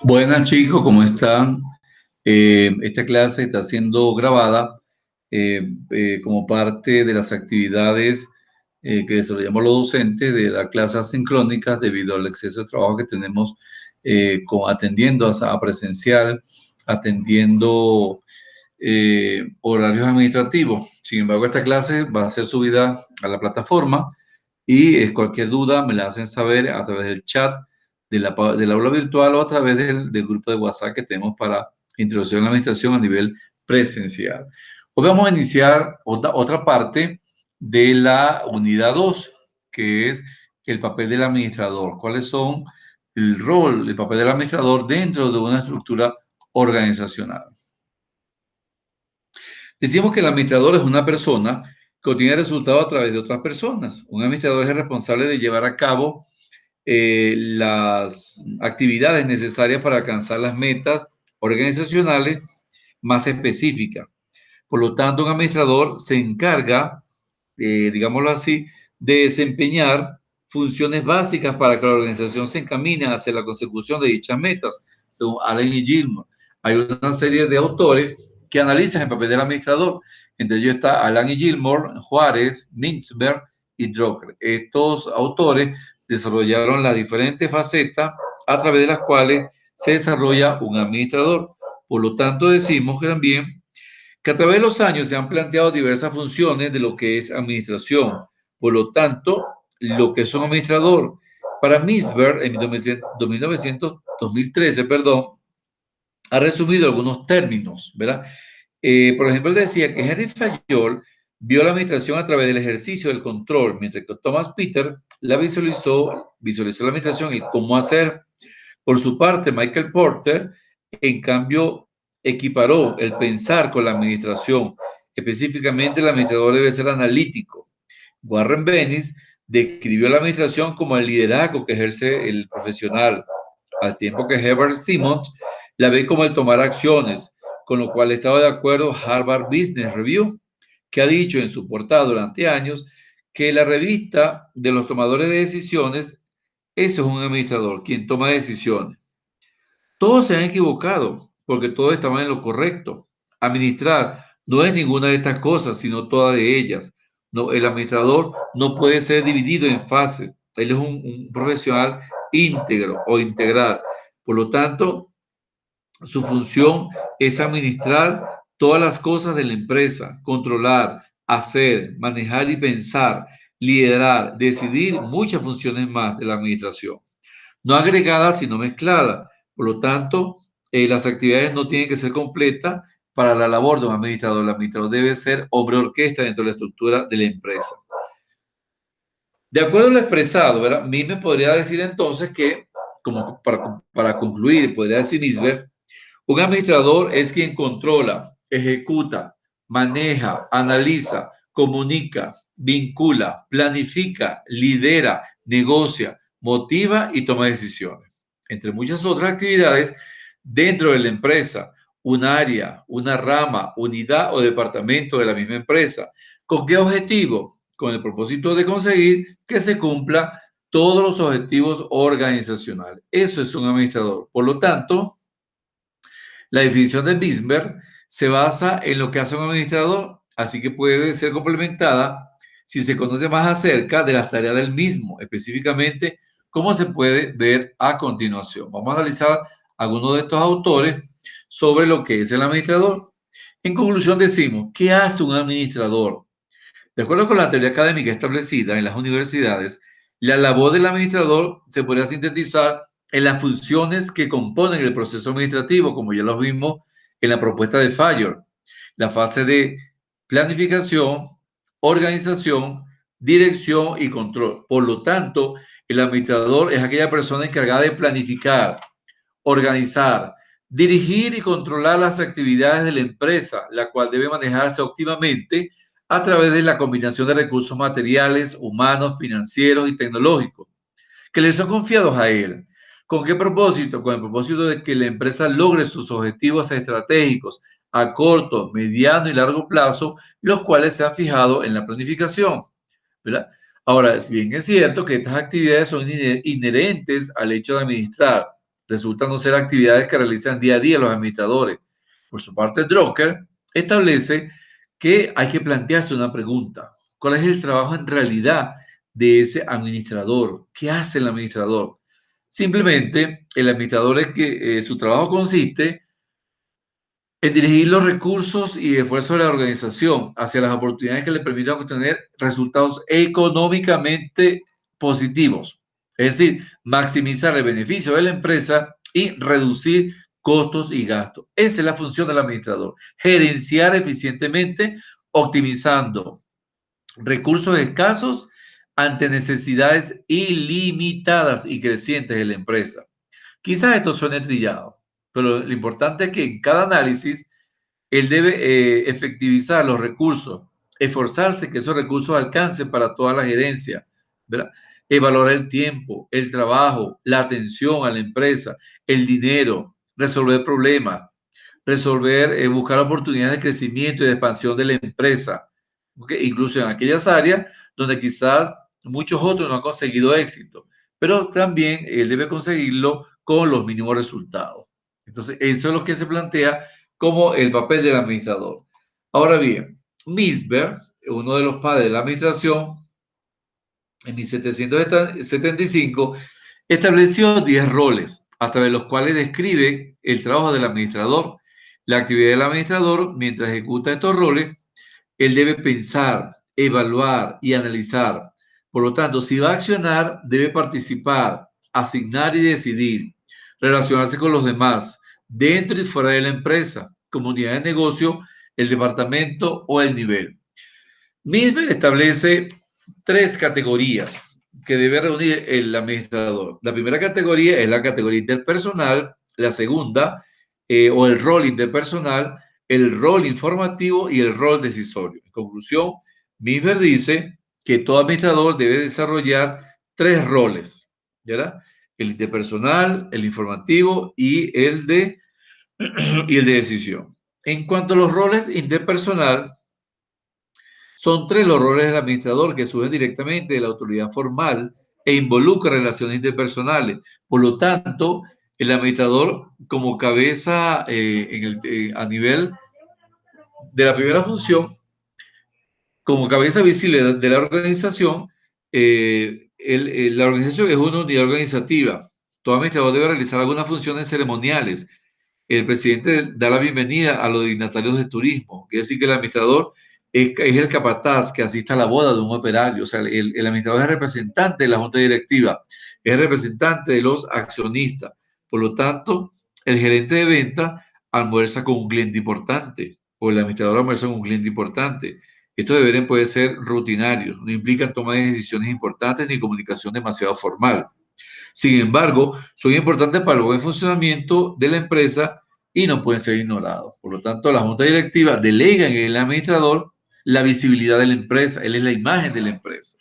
Buenas chicos, ¿cómo están? Esta clase está siendo grabada como parte de las actividades que desarrollamos los docentes de dar clases asincrónicas debido al exceso de trabajo que tenemos atendiendo a presencial, atendiendo horarios administrativos. Sin embargo, esta clase va a ser subida a la plataforma y cualquier duda me la hacen saber a través del chat del aula virtual o a través del grupo de WhatsApp que tenemos para introducción a la administración a nivel presencial. Hoy vamos a iniciar otra parte de la unidad 2, que es el papel del administrador. ¿Cuáles son el papel del administrador dentro de una estructura organizacional? Decimos que el administrador es una persona que obtiene resultados a través de otras personas. Un administrador es el responsable de llevar a cabo las actividades necesarias para alcanzar las metas organizacionales más específicas. Por lo tanto, un administrador se encarga, digámoslo así, de desempeñar funciones básicas para que la organización se encamine hacia la consecución de dichas metas, según Allen y Gilmore. Hay una serie de autores que analizan el papel del administrador. Entre ellos está Allen y Gilmore, Juárez, Mintzberg y Drucker. Estos autores desarrollaron las diferentes facetas a través de las cuales se desarrolla un administrador. Por lo tanto, decimos que también que a través de los años se han planteado diversas funciones de lo que es administración. Por lo tanto, lo que es un administrador. Para Misberg, en 2013, ha resumido algunos términos, ¿verdad? Por ejemplo, él decía que Henry Fayol vio la administración a través del ejercicio del control, mientras que Thomas Peter la visualizó la administración y cómo hacer. Por su parte, Michael Porter, en cambio, equiparó el pensar con la administración. Específicamente, el administrador debe ser analítico. Warren Bennis describió la administración como el liderazgo que ejerce el profesional, al tiempo que Herbert Simmons la ve como el tomar acciones, con lo cual estaba de acuerdo Harvard Business Review, que ha dicho en su portada durante años que la revista de los tomadores de decisiones, eso es un administrador, quien toma decisiones. Todos se han equivocado porque todos estaban en lo correcto. Administrar no es ninguna de estas cosas, sino todas de ellas. No, el administrador no puede ser dividido en fases. Él es un profesional íntegro o integral. Por lo tanto, su función es administrar todas las cosas de la empresa, controlar, hacer, manejar y pensar, liderar, decidir muchas funciones más de la administración. No agregadas, sino mezcladas. Por lo tanto, las actividades no tienen que ser completas para la labor de un administrador. El administrador debe ser hombre orquesta dentro de la estructura de la empresa. De acuerdo a lo expresado, ¿verdad? Mí me podría decir entonces que, como para concluir, podría decir Misberg, un administrador es quien controla, ejecuta, maneja, analiza, comunica, vincula, planifica, lidera, negocia, motiva y toma decisiones. Entre muchas otras actividades dentro de la empresa, un área, una rama, unidad o departamento de la misma empresa. ¿Con qué objetivo? Con el propósito de conseguir que se cumpla todos los objetivos organizacionales. Eso es un administrador. Por lo tanto, la definición de Bismarck se basa en lo que hace un administrador, así que puede ser complementada si se conoce más acerca de las tareas del mismo, específicamente cómo se puede ver a continuación. Vamos a analizar algunos de estos autores sobre lo que es el administrador. En conclusión decimos, ¿qué hace un administrador? De acuerdo con la teoría académica establecida en las universidades, la labor del administrador se podría sintetizar en las funciones que componen el proceso administrativo, como ya lo vimos en la propuesta de Fayol. La fase de planificación, organización, dirección y control. Por lo tanto, el administrador es aquella persona encargada de planificar, organizar, dirigir y controlar las actividades de la empresa, la cual debe manejarse óptimamente a través de la combinación de recursos materiales, humanos, financieros y tecnológicos que le son confiados a él. ¿Con qué propósito? Con el propósito de que la empresa logre sus objetivos estratégicos a corto, mediano y largo plazo, los cuales se han fijado en la planificación, ¿verdad? Ahora, si bien es cierto que estas actividades son inherentes al hecho de administrar, resultan no ser actividades que realizan día a día los administradores. Por su parte, Drucker establece que hay que plantearse una pregunta. ¿Cuál es el trabajo en realidad de ese administrador? ¿Qué hace el administrador? Simplemente, el administrador es que su trabajo consiste en dirigir los recursos y esfuerzos de la organización hacia las oportunidades que le permitan obtener resultados económicamente positivos. Es decir, maximizar el beneficio de la empresa y reducir costos y gastos. Esa es la función del administrador. Gerenciar eficientemente, optimizando recursos escasos ante necesidades ilimitadas y crecientes de la empresa. Quizás esto suene trillado, pero lo importante es que en cada análisis él debe efectivizar los recursos, esforzarse que esos recursos alcancen para toda la gerencia, ¿verdad? Valorar el tiempo, el trabajo, la atención a la empresa, el dinero, resolver problemas, buscar oportunidades de crecimiento y de expansión de la empresa, ¿okay? Incluso en aquellas áreas donde quizás muchos otros no han conseguido éxito, pero también él debe conseguirlo con los mínimos resultados. Entonces, eso es lo que se plantea como el papel del administrador. Ahora bien, Misber, uno de los padres de la administración, en 1775, estableció 10 roles a través de los cuales describe el trabajo del administrador. La actividad del administrador, mientras ejecuta estos roles, él debe pensar, evaluar y analizar. Por lo tanto, si va a accionar, debe participar, asignar y decidir, relacionarse con los demás, dentro y fuera de la empresa, comunidad de negocio, el departamento o el nivel. Misber establece tres categorías que debe reunir el administrador. La primera categoría es la categoría interpersonal, la segunda, o el rol interpersonal, el rol informativo y el rol decisorio. En conclusión, Misber dice que todo administrador debe desarrollar tres roles, ¿verdad? El interpersonal, el informativo y el de decisión. En cuanto a los roles interpersonal, son tres los roles del administrador que surgen directamente de la autoridad formal e involucran relaciones interpersonales. Por lo tanto, el administrador como cabeza a nivel de la primera función, como cabeza visible de la organización, la organización es una unidad organizativa. Todo administrador debe realizar algunas funciones ceremoniales. El presidente da la bienvenida a los dignatarios de turismo. Quiere decir que el administrador es el capataz que asiste a la boda de un operario. O sea, el administrador es el representante de la junta directiva, es el representante de los accionistas. Por lo tanto, el gerente de venta almuerza con un cliente importante o el administrador almuerza con un cliente importante. Estos deberes pueden ser rutinarios, no implican toma de decisiones importantes ni comunicación demasiado formal. Sin embargo, son importantes para el buen funcionamiento de la empresa y no pueden ser ignorados. Por lo tanto, la junta directiva delega en el administrador la visibilidad de la empresa, él es la imagen de la empresa.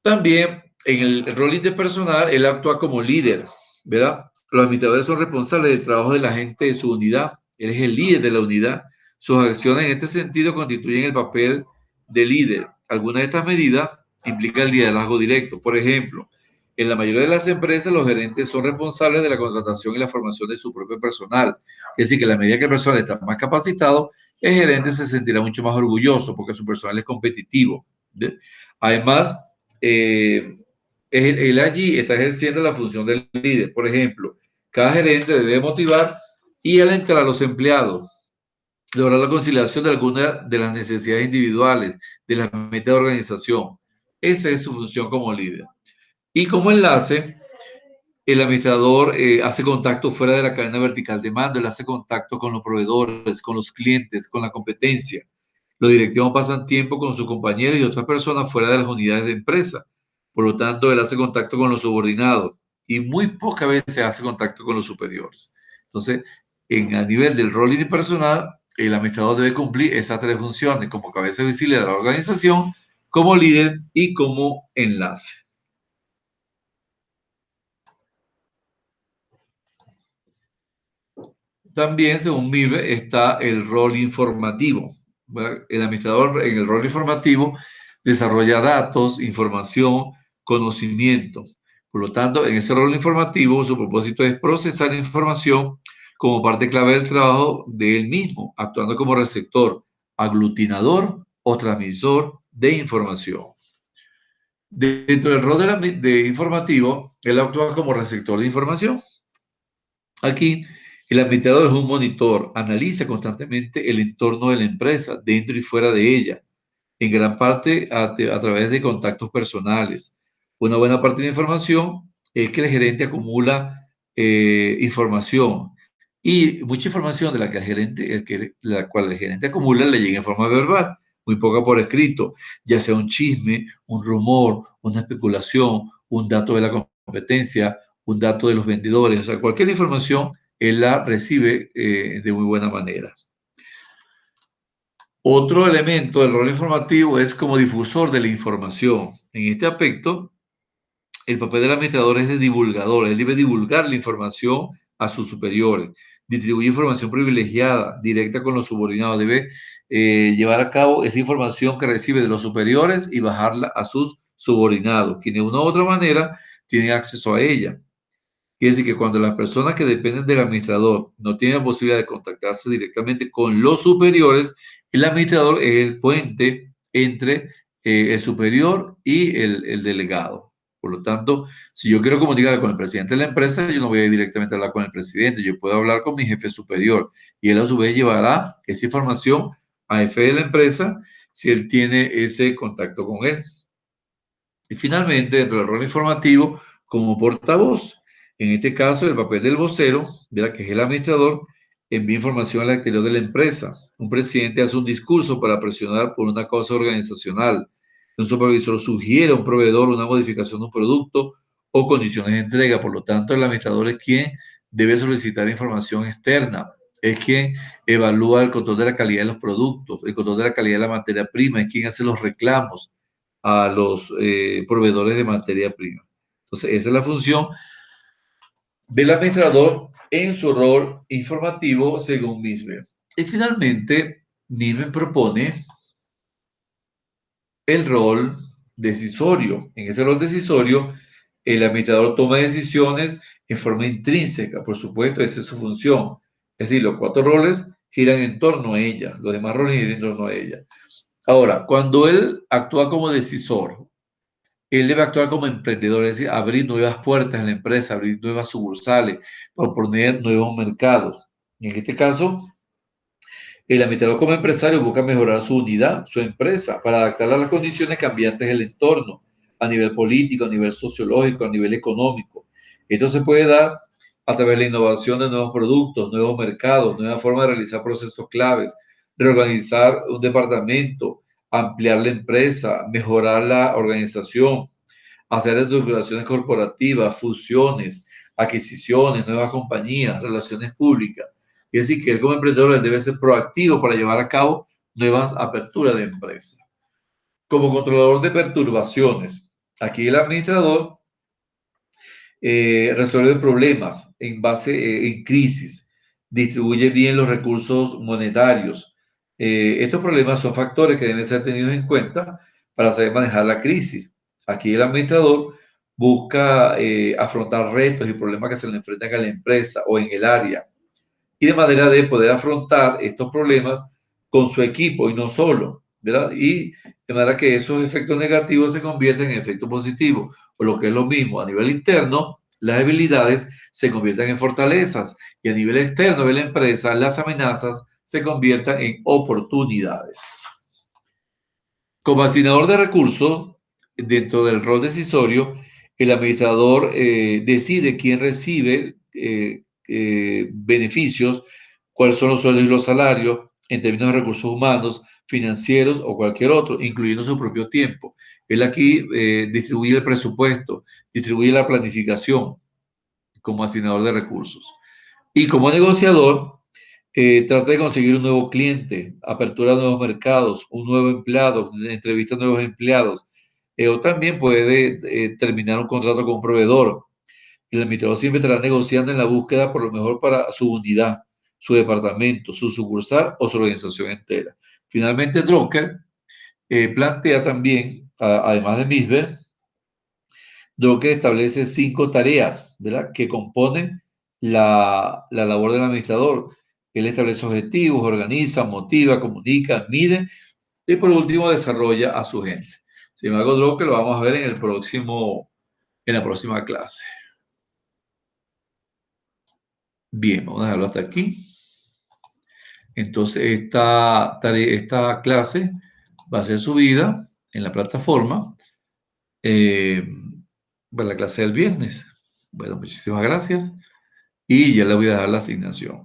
También en el rol interpersonal, él actúa como líder, ¿verdad? Los administradores son responsables del trabajo de la gente de su unidad, él es el líder de la unidad. Sus acciones en este sentido constituyen el papel de líder. Algunas de estas medidas implican el liderazgo directo. Por ejemplo, en la mayoría de las empresas, los gerentes son responsables de la contratación y la formación de su propio personal. Es decir, que a la medida que el personal está más capacitado, el gerente se sentirá mucho más orgulloso porque su personal es competitivo. ¿Ve? Además, él allí está ejerciendo la función del líder. Por ejemplo, cada gerente debe motivar y alentar a los empleados, lograr la conciliación de algunas de las necesidades individuales, de las metas de organización. Esa es su función como líder. Y como enlace, el administrador hace contacto fuera de la cadena vertical de mando, él hace contacto con los proveedores, con los clientes, con la competencia. Los directivos pasan tiempo con sus compañeros y otras personas fuera de las unidades de empresa. Por lo tanto, él hace contacto con los subordinados y muy pocas veces hace contacto con los superiores. Entonces, a nivel del rol interpersonal, el administrador debe cumplir esas tres funciones como cabeza visible de la organización, como líder y como enlace. También, según MIBE, está el rol informativo. ¿Verdad? El administrador en el rol informativo desarrolla datos, información, conocimiento. Por lo tanto, en ese rol informativo, su propósito es procesar información como parte clave del trabajo de él mismo, actuando como receptor, aglutinador o transmisor de información. Dentro del rol de informativo, él actúa como receptor de información. Aquí, el administrador es un monitor, analiza constantemente el entorno de la empresa, dentro y fuera de ella, en gran parte a través de contactos personales. Una buena parte de la información es que el gerente acumula información y mucha información de la que el gerente, la cual el gerente acumula le llega en forma verbal, muy poca por escrito, ya sea un chisme, un rumor, una especulación, un dato de la competencia, un dato de los vendedores, o sea, cualquier información él la recibe de muy buena manera. Otro elemento del rol informativo es como difusor de la información. En este aspecto, el papel del administrador es de divulgador. Él debe divulgar la información a sus superiores, distribuir información privilegiada, directa con los subordinados. Debe llevar a cabo esa información que recibe de los superiores y bajarla a sus subordinados, quienes de una u otra manera tienen acceso a ella. Quiere decir que cuando las personas que dependen del administrador no tienen la posibilidad de contactarse directamente con los superiores, el administrador es el puente entre el superior y el delegado. Por lo tanto, si yo quiero comunicar con el presidente de la empresa, yo no voy a ir directamente a hablar con el presidente, yo puedo hablar con mi jefe superior y él a su vez llevará esa información al jefe de la empresa si él tiene ese contacto con él. Y finalmente, dentro del rol informativo, como portavoz, en este caso, el papel del vocero, ¿verdad? Que es el administrador, envía información al exterior de la empresa. Un presidente hace un discurso para presionar por una causa organizacional. Un supervisor sugiere a un proveedor una modificación de un producto o condiciones de entrega. Por lo tanto, el administrador es quien debe solicitar información externa. Es quien evalúa el control de la calidad de los productos, el control de la calidad de la materia prima, es quien hace los reclamos a los proveedores de materia prima. Entonces, esa es la función del administrador en su rol informativo según Misber. Y finalmente, Misber propone el rol decisorio. En ese rol decisorio, el administrador toma decisiones en forma intrínseca, por supuesto, esa es su función. Es decir, los 4 roles giran en torno a ella, los demás roles giran en torno a ella. Ahora, cuando él actúa como decisor, él debe actuar como emprendedor, es decir, abrir nuevas puertas en la empresa, abrir nuevas sucursales, proponer nuevos mercados. En este caso, el administrador como empresario busca mejorar su unidad, su empresa, para adaptarla a las condiciones cambiantes del entorno, a nivel político, a nivel sociológico, a nivel económico. Esto se puede dar a través de la innovación de nuevos productos, nuevos mercados, nuevas formas de realizar procesos claves, reorganizar un departamento, ampliar la empresa, mejorar la organización, hacer estructuraciones corporativas, fusiones, adquisiciones, nuevas compañías, relaciones públicas. Es decir, que él como emprendedor debe ser proactivo para llevar a cabo nuevas aperturas de empresa. Como controlador de perturbaciones, aquí el administrador resuelve problemas en base en crisis, distribuye bien los recursos monetarios. Estos problemas son factores que deben ser tenidos en cuenta para saber manejar la crisis. Aquí el administrador busca afrontar retos y problemas que se le enfrentan a la empresa o en el área y de manera de poder afrontar estos problemas con su equipo y no solo, ¿verdad? Y de manera que esos efectos negativos se convierten en efectos positivos, o lo que es lo mismo, a nivel interno, las habilidades se convierten en fortalezas y a nivel externo de la empresa, las amenazas se conviertan en oportunidades. Como asignador de recursos, dentro del rol decisorio, el administrador decide quién recibe beneficios, cuáles son los sueldos y los salarios en términos de recursos humanos, financieros o cualquier otro, incluyendo su propio tiempo. Él aquí distribuye el presupuesto, distribuye la planificación como asignador de recursos. Y como negociador, trata de conseguir un nuevo cliente, apertura a nuevos mercados, un nuevo empleado, entrevista a nuevos empleados. O también puede terminar un contrato con un proveedor. El administrador siempre estará negociando en la búsqueda por lo mejor para su unidad, su departamento, su sucursal o su organización entera. Finalmente, el broker plantea también, además de Misber, Docker establece 5 tareas, ¿verdad?, que componen la labor del administrador. Él establece objetivos, organiza, motiva, comunica, mide y por último desarrolla a su gente. Sin embargo, Docker lo vamos a ver en la próxima clase. Bien, vamos a dejarlo hasta aquí. Entonces, esta clase va a ser subida en la plataforma para la clase del viernes. Bueno, muchísimas gracias y ya le voy a dar la asignación.